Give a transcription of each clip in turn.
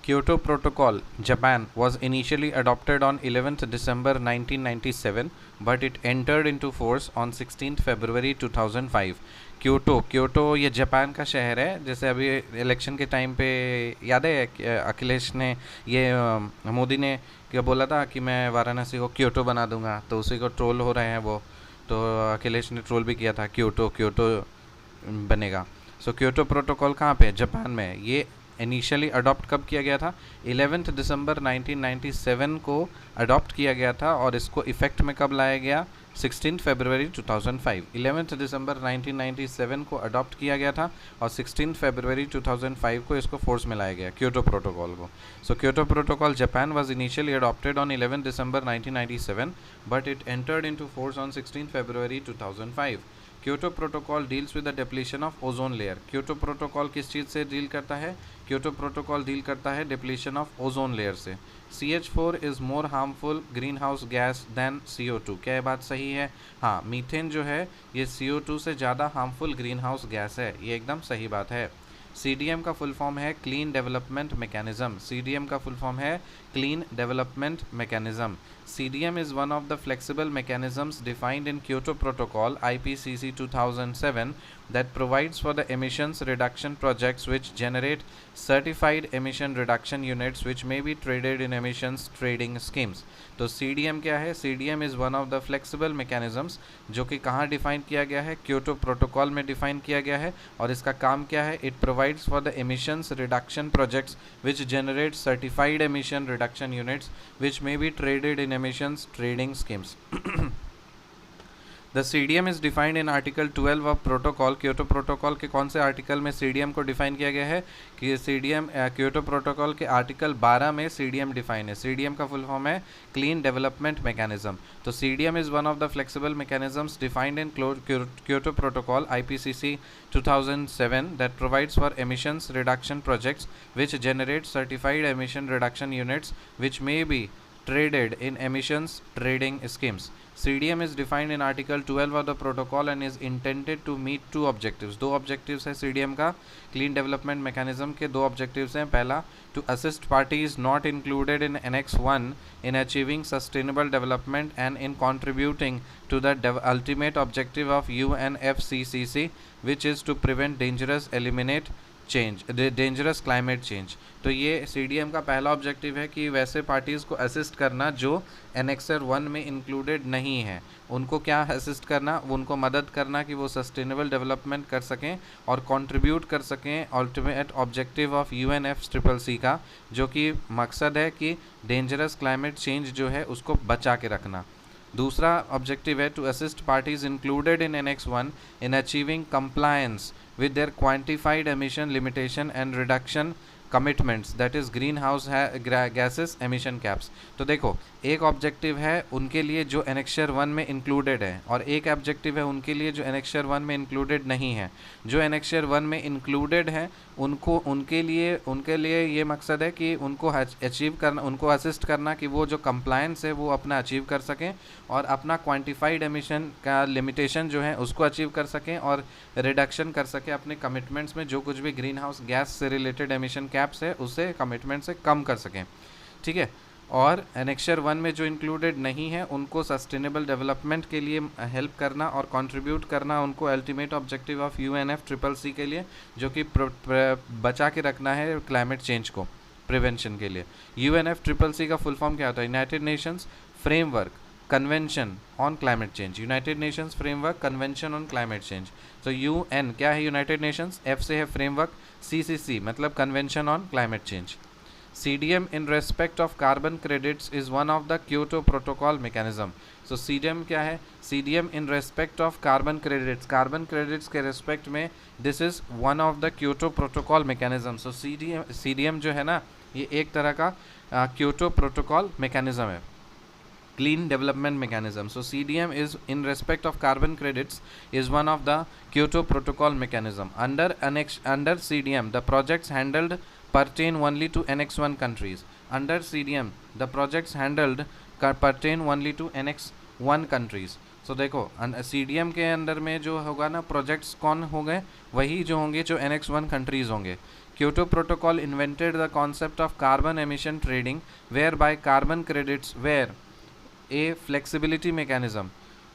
Kyoto Protocol, Japan, was initially adopted on 11th December 1997, but it entered into force on 16th February 2005. Kyoto ये Japan का शहर है। जैसे अभी election के टाइम पे याद है अखिलेश ने मोदी ने क्या बोला था कि मैं वाराणसी को क्योटो बना दूंगा, तो उसी को ट्रोल हो रहे हैं वो। तो अखिलेश ने ट्रोल भी किया था, क्योटो बनेगा। सो क्योटो प्रोटोकॉल कहाँ पे है? जापान में। ये इनिशियली अडॉप्ट कब किया गया था? 11 दिसंबर 1997 को अडॉप्ट किया गया था, और इसको इफ़ेक्ट में कब लाया गया? 16 फरवरी 2005। 11 दिसंबर 1997 को अडॉप्ट किया गया था, और 16 फरवरी 2005 को इसको फोर्स में लाया गया, क्योटो प्रोटोकॉल को। So Kyoto protocol Japan was initially adopted on 11 December 1997, but it entered into force on 16 February 2005। Kyoto protocol deals with the depletion of ozone layer. Kyoto protocol किस चीज़ से deal करता है? Kyoto protocol deal करता है depletion of ozone layer से। CH4 is more harmful green house gas than CO2। क्या ये बात सही है? हाँ, मीथेन जो है ये CO2 से ज़्यादा हार्मफुल ग्रीन हाउस गैस है, ये एकदम सही बात है। CDM का फुल फॉर्म है क्लीन डेवलपमेंट मैकेनिज्म। CDM का फुल फॉर्म है clean development mechanism. CDM is one of the flexible mechanisms defined in Kyoto Protocol IPCC 2007 that provides for the emissions reduction projects which generate certified emission reduction units which may be traded in emissions trading schemes। तो CDM क्या है? CDM is one of the flexible mechanisms जो कि कहाँ define किया गया है? Kyoto protocol में डिफाइन किया गया है, और इसका काम क्या है? It provides for the emissions reduction projects which generate certified emission reduction units which may be traded in emissions trading schemes। The CDM is defined in article 12 of protocol. Kyoto protocol के कौन से article में CDM को define किया गया है? कि CDM Kyoto protocol के आर्टिकल 12 में CDM डिफाइन है। CDM का फुल फॉर्म है क्लीन डेवलपमेंट मैकेनिज्म। तो CDM is one of the flexible mechanisms defined in Kyoto protocol IPCC 2007 that provides for emissions reduction projects which generate certified emission reduction units which may be traded in emissions trading schemes। CDM is defined in Article 12 of the protocol and is intended to meet two objectives। दो objectives है CDM का। Clean Development Mechanism के दो objectives हैं। पहला, to assist parties not included in Annex 1 in achieving sustainable development and in contributing to the ultimate objective of UNFCCC, which is to prevent dangerous climate change. तो ये CDM का पहला objective है कि वैसे पार्टीज़ को असिस्ट करना जो एनेक्सर 1 में इंक्लूडेड नहीं है। उनको क्या असिस्ट करना? उनको मदद करना कि वो सस्टेनेबल डेवलपमेंट कर सकें और कंट्रीब्यूट कर सकें अल्टीमेट ऑब्जेक्टिव ऑफ UNFCCC का, जो कि मकसद है कि डेंजरस क्लाइमेट चेंज जो है उसको बचा के रखना। दूसरा ऑब्जेक्टिव है to assist parties included in Annex 1 in achieving compliance with their quantified emission limitation and reduction commitments, that is greenhouse gases emission caps। तो देखो, एक ऑब्जेक्टिव है उनके लिए जो एनेक्सर 1 में इंक्लूडेड है, और एक ऑब्जेक्टिव है उनके लिए जो एनेक्सर 1 में इंक्लूडेड नहीं है। जो एनेक्सर 1 में इंक्लूडेड है उनके लिए ये मकसद है कि उनको अचीव करना, उनको असिस्ट करना कि वो जो कंप्लायंस है वो अपना अचीव कर सकें, और अपना क्वांटिफाइड एमिशन का लिमिटेशन जो है उसको अचीव कर सकें, और रिडक्शन कर सकें अपने कमिटमेंट्स में। जो कुछ भी ग्रीन हाउस गैस से रिलेटेड एमिशन कैप्स है उसे कमिटमेंट से कम कर सकें, ठीक है। और एनेक्सर 1 में जो इंक्लूडेड नहीं है उनको सस्टेनेबल डेवलपमेंट के लिए हेल्प करना और कंट्रीब्यूट करना उनको अल्टीमेट ऑब्जेक्टिव ऑफ UNFCCC के लिए, जो कि बचा के रखना है क्लाइमेट चेंज को प्रिवेंशन के लिए। UNFCCC का फुल फॉर्म क्या होता है? United Nations framework convention on climate change. United Nations framework convention on climate change. तो UN क्या है? यूनाइटेड नेशंस, F से है फ्रेमवर्क, CCC मतलब convention on climate change. CDM in respect of carbon credits is one of the Kyoto Protocol mechanism। So CDM क्या है? CDM in respect of carbon credits, carbon credits के respect में this is one of the Kyoto Protocol mechanism। So CDM जो है ना, ये एक तरह का Kyoto Protocol mechanism है, clean development mechanism। So CDM is in respect of carbon credits is one of the Kyoto Protocol mechanism। Under CDM the projects handled pertain only to Annex 1 countries। Under CDM the projects handled pertain only to Annex 1 countries। So देखो, CDM के अंदर में जो होगा ना projects कौन होंगे? वही जो होंगे जो Annex 1 कंट्रीज़ होंगे। Kyoto Protocol invented the concept of carbon emission trading, whereby carbon credits were a flexibility mechanism.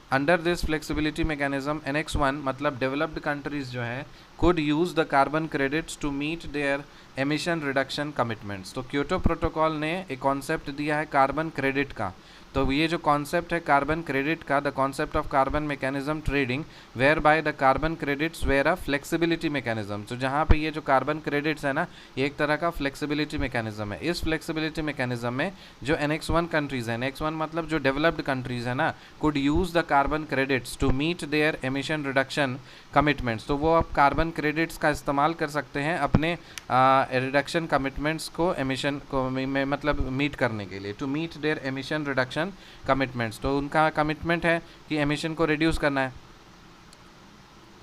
Under this flexibility mechanism, NX1 मतलब developed countries जो है could use the carbon credits to meet their emission reduction commitments. तो Kyoto Protocol ने एक concept दिया है carbon credit का. तो ये जो कॉन्सेप्ट है कार्बन क्रेडिट का, the concept of carbon mechanism trading, whereby the carbon credits were a flexibility mechanism. तो जहाँ पे ये जो कार्बन क्रेडिट्स है ना, ये एक तरह का फ्लेक्सिबिलिटी मैकेनिज्म है. इस फ्लेक्सिबिलिटी मैकेनिज्म में जो NX1 कंट्रीज है, NX1 मतलब जो डेवलप्ड कंट्रीज है ना, could use the carbon credits to meet their emission reduction commitments. तो वो अब कार्बन क्रेडिट्स का इस्तेमाल कर सकते हैं अपने रिडक्शन कमिटमेंट्स को, एमिशन को में मतलब मीट करने के लिए, to meet their emission reduction commitments. तो उनका कमिटमेंट है कि एमिशन को रिड्यूस करना है.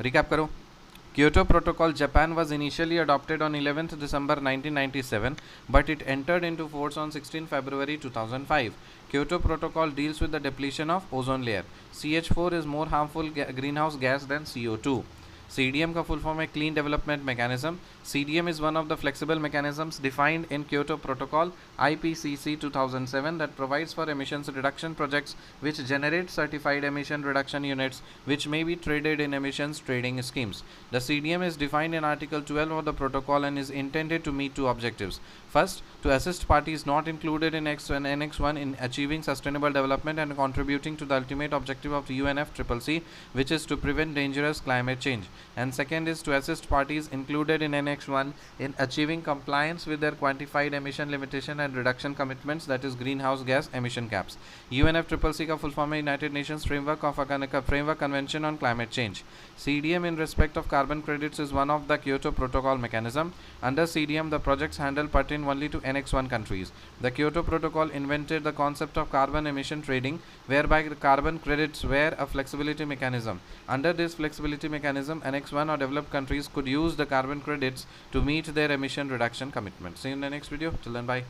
रिकैप करो. Kyoto Protocol Japan was initially adopted on 11th December 1997, but it entered into force on 16 February 2005. Kyoto Protocol deals with the depletion of ozone layer. CH4 is more harmful greenhouse gas than CO2. CDM का full form है Clean Development Mechanism. CDM is one of the flexible mechanisms defined in Kyoto Protocol IPCC 2007 that provides for emissions reduction projects which generate certified emission reduction units which may be traded in emissions trading schemes. The CDM is defined in Article 12 of the protocol and is intended to meet two objectives. First, to assist parties not included in NX1 in achieving sustainable development and contributing to the ultimate objective of UNFCCC, which is to prevent dangerous climate change. And second is to assist parties included in NX1 in achieving compliance with their quantified emission limitation and reduction commitments, that is greenhouse gas emission caps. UNFCCC का full form है United Nations Framework Convention on Climate Change. CDM in respect of carbon credits is one of the Kyoto Protocol mechanism. Under CDM, the projects handled pertain only to NX1 countries. The Kyoto Protocol invented the concept of carbon emission trading, whereby the carbon credits were a flexibility mechanism. Under this flexibility mechanism, NX1 or developed countries could use the carbon credits to meet their emission reduction commitments. See you in the next video. Till then, bye.